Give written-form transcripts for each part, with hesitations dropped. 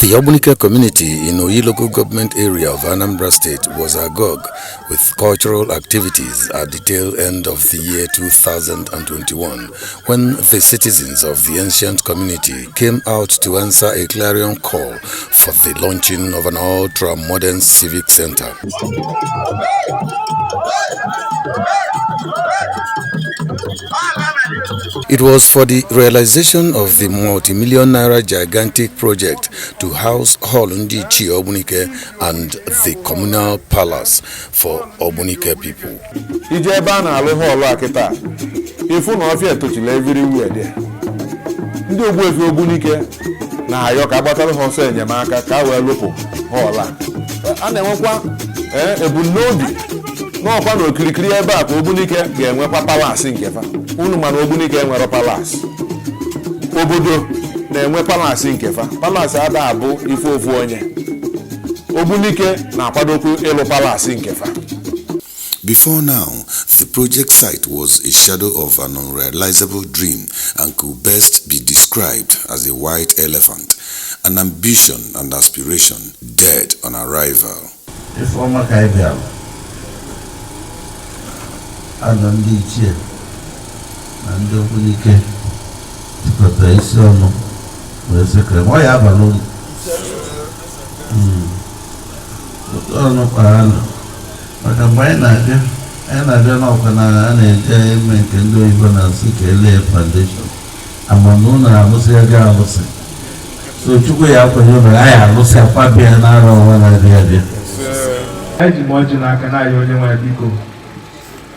The Ogbuefi community in Oyi local government area of Anambra State was agog with cultural activities at the tail end of the year 2021 when the citizens of the ancient community came out to answer a clarion call for the launching of an ultra-modern civic center. It was for the realization of the multi-million naira gigantic project to house Hall Ndichie Ogbunike and the communal palace for Ogbunike people. Ifu na ofia tochile everywhere there. Ndị Ogbuefi Ogbunike na ayoka agbatara ha ọsọ enyemaka ka wee lụpụ hall a na-enwekwa ebumnobi n'ọkwa na okirikiri ebe a ka Ogbunike ga-enwekwa palace nke fa. Unu mana Ogbunike enwere palace. Obodo na-enwe palace nke fa. Palace ada abụ ife ofu onye. Ogbunike na-akwadokwu ịlụ palace nke fa. Before now, the project site was a shadow of an unrealizable dream and could best be described as a white elephant, an ambition and aspiration dead on arrival. If Ndichie and Ogbunike protection was secret. Why have a loan? Maka mgbe anyị na-abịa n'ọkwa na a na-eje eme nke ndị oyibo na-asị ka elee foundation amana ụlọ na-alụsị ego alụsị so Chukwu ya akwenye ụlọ anyị alụsị akwabịa n'arọ ọnwa na-abịa abịa. Eji m ọjị n'aka na-ayọ onye nwe biko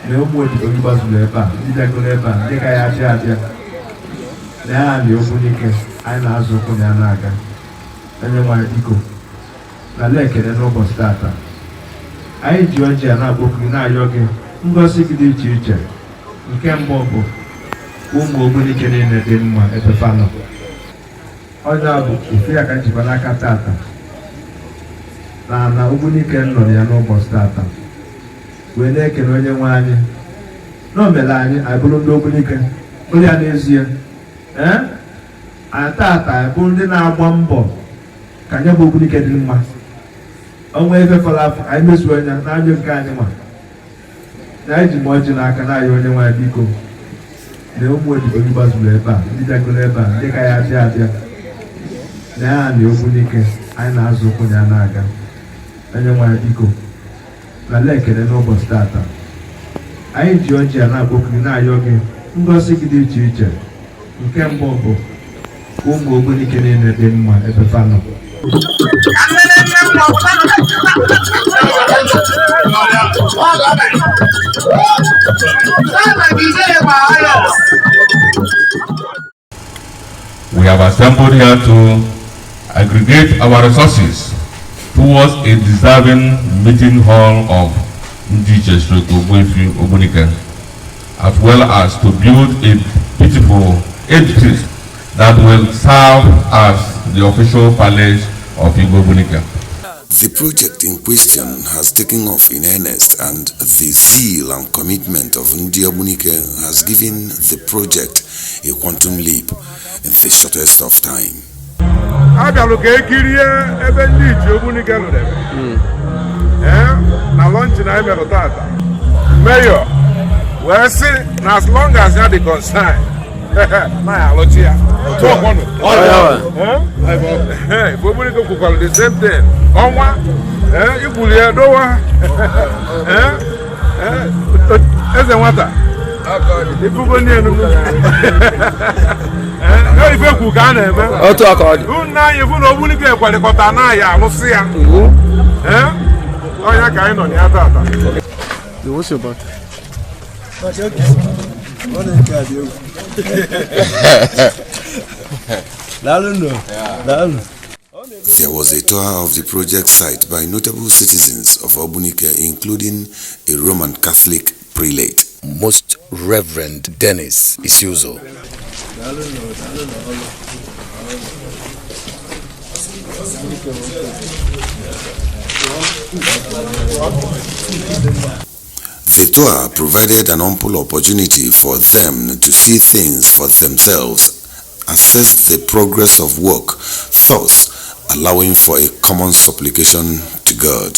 na ụmụ odibo gbazuru ebe a ndị bịagoro ebe a ndị ka ya abịa abịa na ya na Ogbunike anyị na-azụ ụkwụ na ya na-aga onye nwe biko na lee ekele n'ụbọchị tata. Anyị ji ọjị a na-akpọkuru na-ayọ gị ngosi gị dị iche iche. Nke mbụ bụ ụmụ Ogbunike niile dị mma ebe fanọ. Onye a bụ ofu ya ka njikwa n'aka tata na Ogbunike nọ ya n'ụbọchị tata wee na-ekele onye nwe anyị na o mere anyị abụrụ ndị Ogbunike onye a n'ezie anyị tata bụ ndị na-agba mbọ ka nye bụ Ogbunike dị mma. Onwe ebe fọrọ afọ anyị mezuo anya n'anya nke anyị nwa na anyị ji m ọjị n'aka na-ayọ onye nwe biko na ụmụ odibo gbazuru ebe a ndị bịagoro ebe a ndị ka ya abịa abịa na ya na Ogbunike anyị na-azụ ụkwụ ya na-aga onye nwe biko na lee ekele n'ụbọchị tata. Anyị ji ọjị a na-akpọkuru na-ayọ gị ngosi gị dị iche iche. Nke mbụ bụ ụmụ Ogbunike niile dị mma ebe fanọ. We have assembled here to aggregate our resources towards a deserving meeting hall of Ndichie Ogbuefi Ogbunike, as well as to build a beautiful edifice that will serve as the official palace of Ogbunike. The project in question has taken off in earnest, and the zeal and commitment of Ndichie Ogbunike has given the project a quantum leap in the shortest of time. Mayor, well, see, as long as you are the concern, Ogbunike could the same thing. You could hear no one. As a water. If you go near the if you can, now you will Ogbunike for the Kotana, I will see you. Oh, yeah, kind on the other. What's your butt? There was a tour of the project site by notable citizens of Ogbunike, including a Roman Catholic prelate, Most Reverend Dennis Isuzo. The tour provided an ample opportunity for them to see things for themselves, assess the progress of work, thus allowing for a common supplication to God.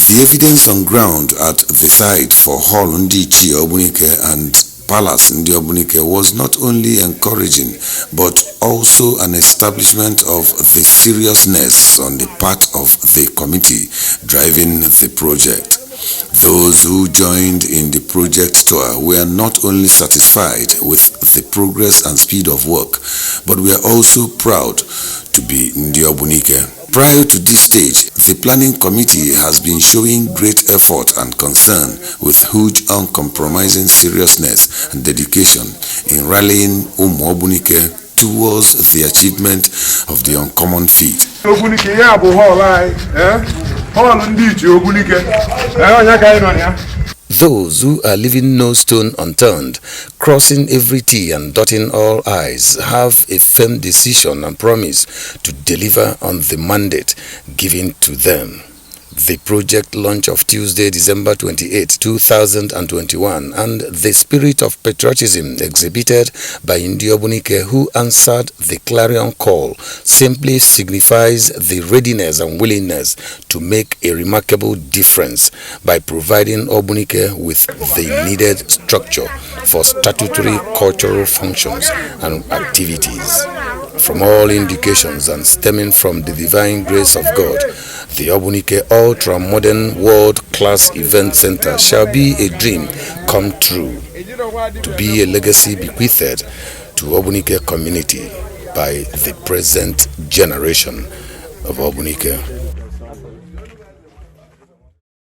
The evidence on ground at the site for Hall Ndichie, Ogbunike and Palace in Ogbuefi was not only encouraging but also an establishment of the seriousness on the part of the committee driving the project. Those who joined in the project tour were not only satisfied with the progress and speed of work, but were also proud to be in Ogbuefi. Prior to this stage, the planning committee has been showing great effort and concern with huge uncompromising seriousness and dedication in rallying Ogbuefi towards the achievement of the uncommon feat. Those who are leaving no stone unturned, crossing every T and dotting all I's, have a firm decision and promise to deliver on the mandate given to them. The project launch of Tuesday, December 28, 2021, and the spirit of patriotism exhibited by Ogbuefi, who answered the clarion call, simply signifies the readiness and willingness to make a remarkable difference by providing Ogbuefi with the needed structure for statutory cultural functions and activities. From all indications and stemming from the divine grace of God, the Ogbuefi ultra-modern world-class event center shall be a dream come true, to be a legacy bequeathed to Ogbuefi community by the present generation of Ogbuefi.